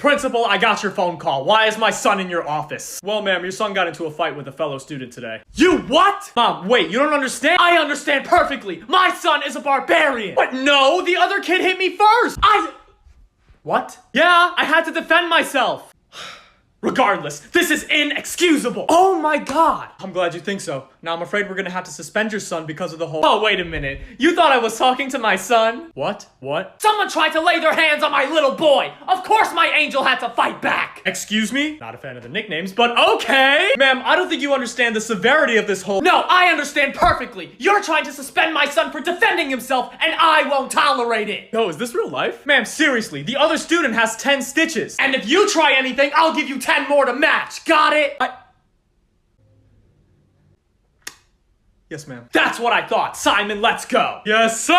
Principal, I got your phone call. Why is my son in your office? Well, ma'am, your son got into a fight with a fellow student today. You what? Mom, wait, you don't understand? I understand perfectly. My son is a barbarian. But no, the other kid hit me first. What? Yeah, I had to defend myself. Regardless, this is inexcusable. Oh my god. I'm glad you think so. Now I'm afraid we're gonna have to suspend your son because of the whole— Oh, wait a minute. You thought I was talking to my son? What? What? Someone tried to lay their hands on my little boy. Of course my angel had to fight back. Excuse me? Not a fan of the nicknames, but okay. Ma'am, I don't think you understand the severity of this whole— No, I understand perfectly. You're trying to suspend my son for defending himself, and I won't tolerate it. No, is this real life? Ma'am, seriously, the other student has 10 stitches. And if you try anything, I'll give you 10 more to match. Got it? Yes, ma'am. That's what I thought. Simon, let's go. Yes, sir.